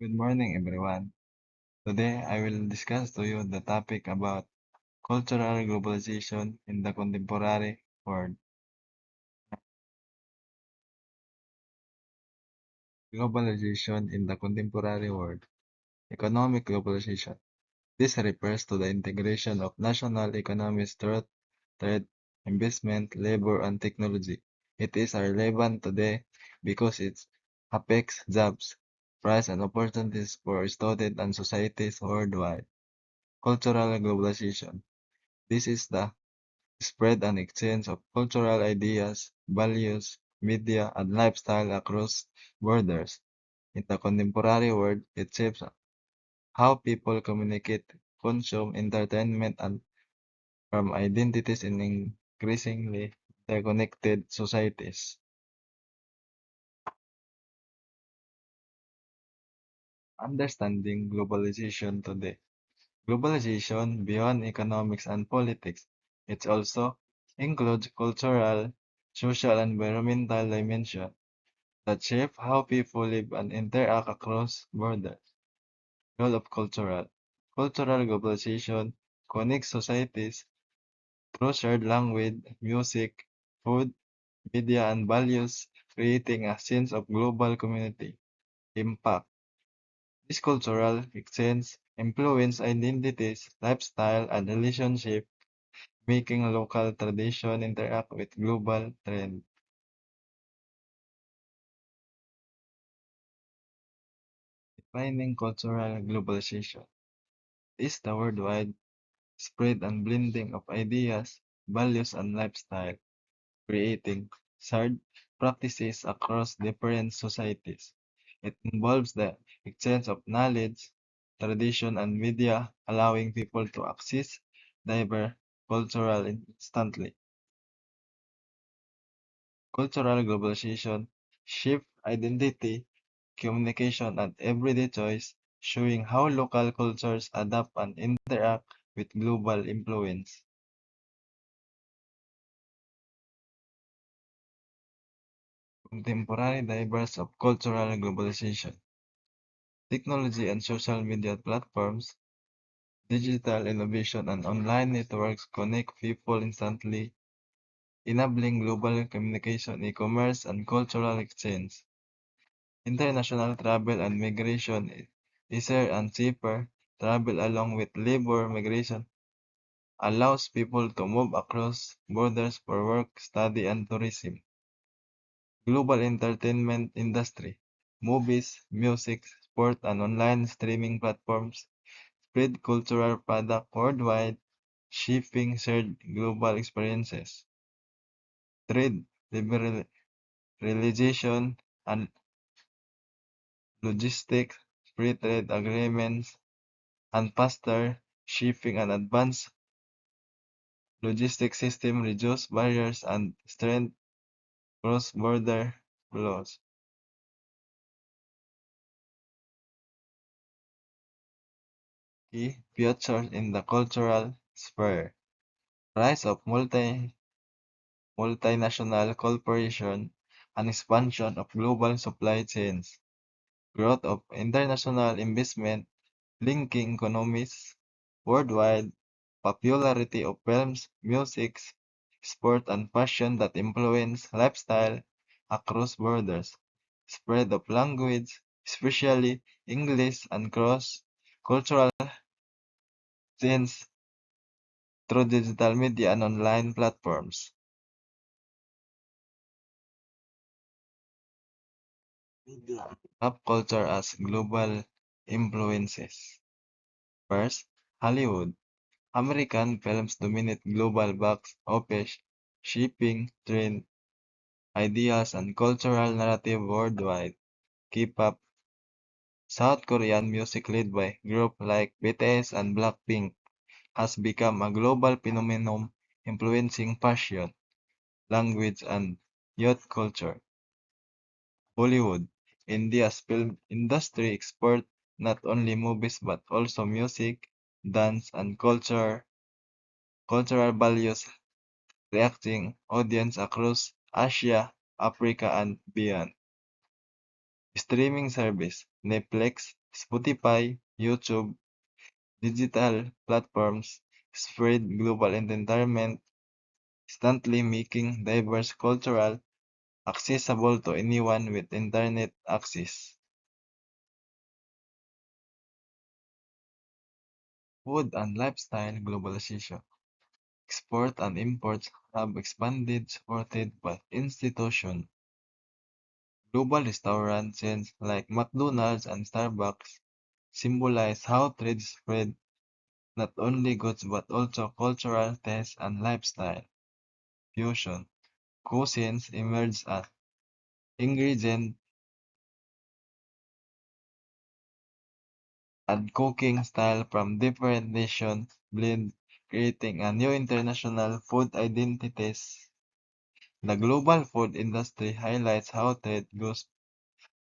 Good morning, everyone. Today, I will discuss to you the topic about cultural globalization in the contemporary world. Globalization in the contemporary world. Economic globalization. This refers to the integration of national economies through trade, investment, labor, and technology. It is relevant today because it affects jobs, price, and opportunities for students and societies worldwide. Cultural globalization. This is the spread and exchange of cultural ideas, values, media, and lifestyle across borders. In the contemporary world, it shapes how people communicate, consume entertainment, and form identities in increasingly interconnected societies. Understanding globalization today. Globalization beyond economics and politics. It also includes cultural, social, and environmental dimensions that shape how people live and interact across borders. Role of cultural globalization connects societies through shared language, music, food, media, and values, creating a sense of global community. Impact. This cultural exchange influence identities, lifestyle, and relationship, making local tradition interact with global trend. Defining cultural globalization is the worldwide spread and blending of ideas, values, and lifestyle, creating shared practices across different societies. It involves the exchange of knowledge, tradition, and media, allowing people to access diverse cultural instantly. Cultural globalization shift identity, communication, and everyday choice, showing how local cultures adapt and interact with global influence. Contemporary drivers of cultural globalization. Technology and social media platforms, digital innovation, and online networks connect people instantly, enabling global communication, e-commerce, and cultural exchange. International travel and migration easier and cheaper. Travel along with labor migration allows people to move across borders for work, study, and tourism. Global entertainment industry. Movies, music, sport, and online streaming platforms spread cultural product worldwide, shaping shared global experiences. Trade, liberalization, and logistics, free trade agreements, and faster shipping and advanced logistics system reduce barriers and strengthen cross-border flows. Key features in the cultural sphere. Rise of multinational corporation and expansion of global supply chains. Growth of international investment linking economies worldwide. Popularity of films, music, sport, and fashion that influence lifestyle across borders. Spread of language, especially English, and cross-cultural scenes through digital media and online platforms. Pop culture as global influences. First, Hollywood. American films dominate global box office, shaping trend, ideas, and cultural narrative worldwide. K-pop. South Korean music led by groups like BTS and Blackpink has become a global phenomenon influencing fashion, language, and youth culture. Bollywood. India's film industry export not only movies but also music, dance, and cultural values reacting audience across Asia, Africa, and beyond. Streaming service Netflix, Spotify, YouTube, digital platforms spread global entertainment, instantly making diverse cultural accessible to anyone with internet access. Food and lifestyle globalization. Export and imports have expanded supported by institutions. Global restaurant chains like McDonald's and Starbucks symbolize how trade spread not only goods but also cultural tastes and lifestyle. Fusion. Cuisines emerge as ingredient and cooking style from different nations blend, creating a new international food identities. The global food industry highlights how trade goes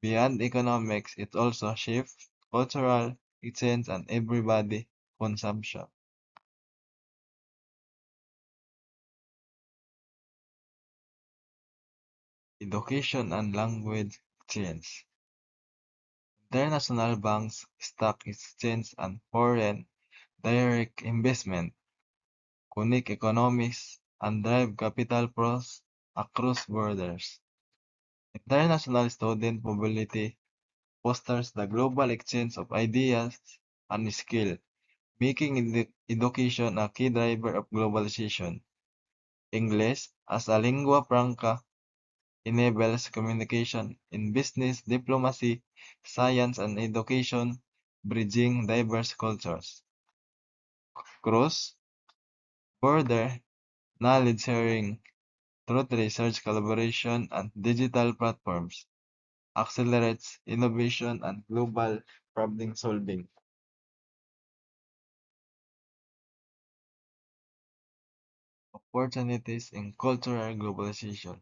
beyond economics. It also shifts cultural exchange and everybody consumption. Education and language exchange. International banks, stock exchange, and foreign direct investment connect economies and drive capital flows across borders. International student mobility fosters the global exchange of ideas and skill, making education a key driver of globalization. English, as a lingua franca, enables communication in business, diplomacy, science, and education, bridging diverse cultures. Cross-border knowledge sharing through research collaboration and digital platforms accelerates innovation and global problem solving. Opportunities in cultural globalization.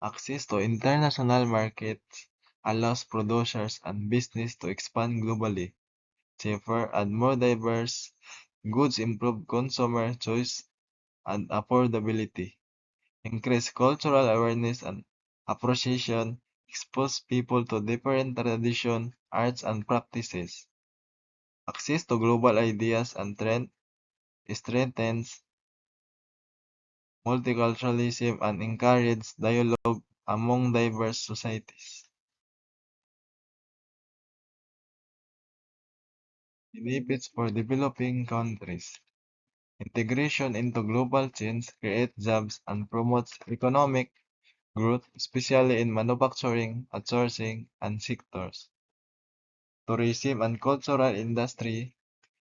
Access to international markets allows producers and business to expand globally. Safer and more diverse goods improve consumer choice and affordability. Increase cultural awareness and appreciation, expose people to different traditions, arts, and practices. Access to global ideas and trends strengthens multiculturalism and encourages dialogue among diverse societies. Benefits for developing countries. Integration into global chains creates jobs and promotes economic growth, especially in manufacturing, outsourcing, and sectors. Tourism and cultural industry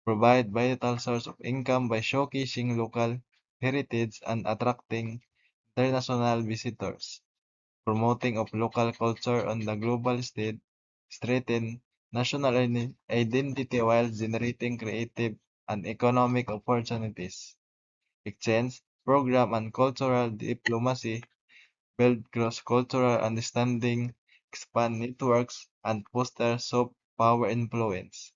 provide vital source of income by showcasing local heritage and attracting international visitors. Promoting of local culture on the global stage strengthen national identity while generating creative and economic opportunities. Exchange program and cultural diplomacy build cross-cultural understanding, expand networks, and foster soft power influence.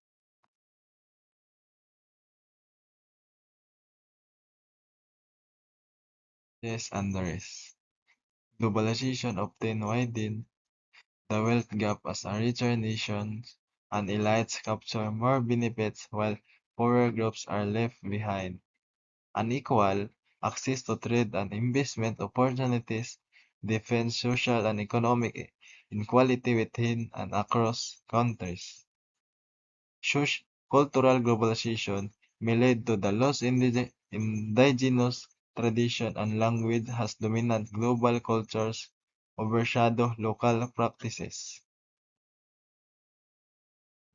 Yes, and there is. Globalization often widens the wealth gap as a richer nations and elites capture more benefits while poorer groups are left behind. Unequal access to trade and investment opportunities defends social and economic inequality within and across countries. Cultural globalization may lead to the loss indigenous tradition and language as dominant global cultures overshadow local practices.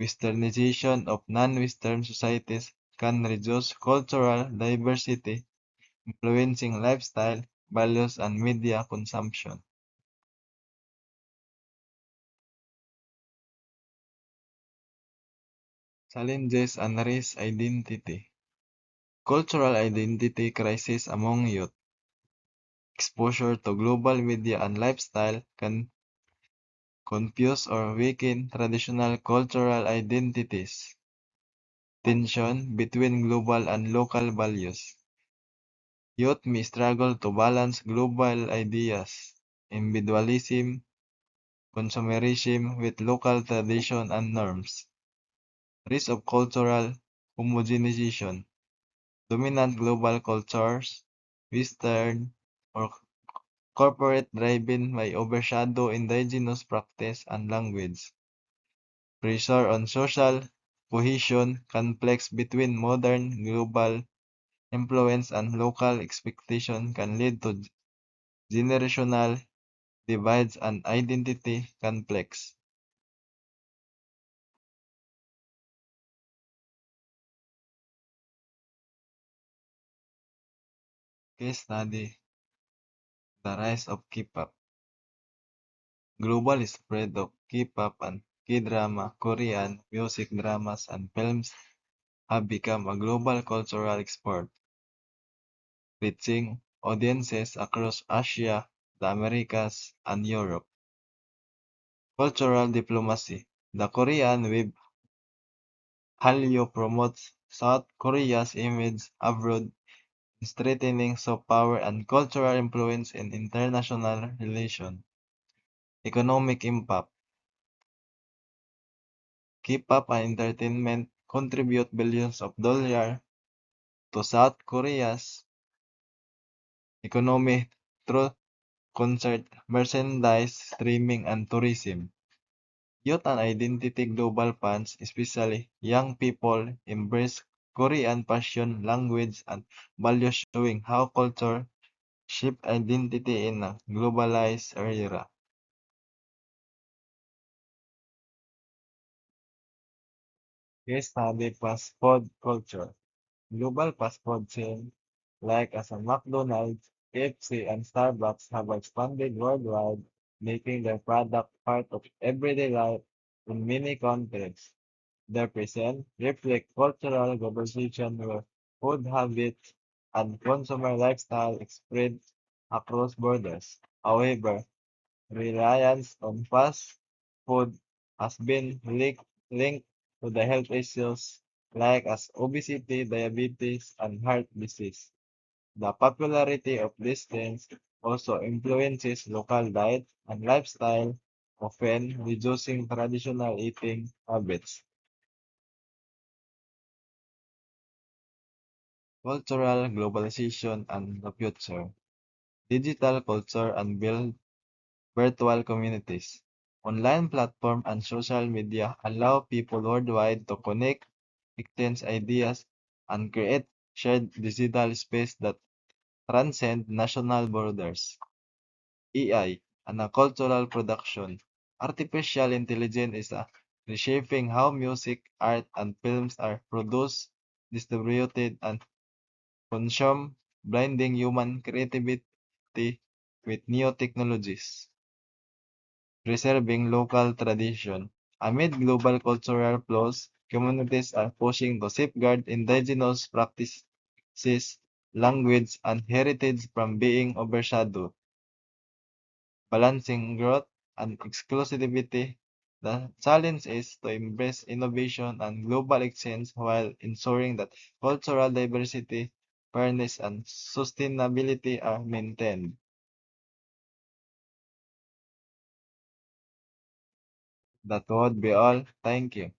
Westernization of non-Western societies can reduce cultural diversity, influencing lifestyle, values, and media consumption. Challenges and race identity. Cultural identity crisis among youth. Exposure to global media and lifestyle can confuse or weaken traditional cultural identities. Tension between global and local values. Youth may struggle to balance global ideas, individualism, consumerism with local tradition and norms. Risk of cultural homogenization. Dominant global cultures, Western or corporate driven may overshadow indigenous practice and language. Pressure on social cohesion, conflicts between modern global influence and local expectation can lead to generational divides and identity conflicts. Case study: the rise of K-pop. Global spread of K-pop and K-drama, Korean music dramas and films have become a global cultural export, reaching audiences across Asia, the Americas, and Europe. Cultural diplomacy. The Korean web Hallyu promotes South Korea's image abroad, strengthening soft power and cultural influence in international relations. Economic impact. K-pop and entertainment contribute billions of dollars to South Korea's economy through concert, merchandise, streaming, and tourism. Youth and identity global fans, especially young people, embrace Korean passion, language, and values, showing how culture shape identity in a globalized era. Case study: fast food culture. Global fast food chains like as a McDonald's, KFC, and Starbucks have expanded worldwide, making their product part of everyday life in many countries. Their presence reflects cultural globalization where food habits and consumer lifestyle spread across borders. However, reliance on fast food has been linked to the health issues like as obesity, diabetes, and heart disease. The popularity of these trends also influences local diet and lifestyle, often reducing traditional eating habits. Cultural globalization and the future. Digital culture and build virtual communities. Online platforms and social media allow people worldwide to connect, exchange ideas, and create shared digital space that transcend national borders. AI and a cultural production. Artificial intelligence is reshaping how music, art, and films are produced, distributed, and consumed, blending human creativity with new technologies. Preserving local tradition. Amid global cultural flows, communities are pushing to safeguard indigenous practices, language, and heritage from being overshadowed, balancing growth and exclusivity. The challenge is to embrace innovation and global exchange while ensuring that cultural diversity, fairness, and sustainability are maintained. That would be all. Thank you.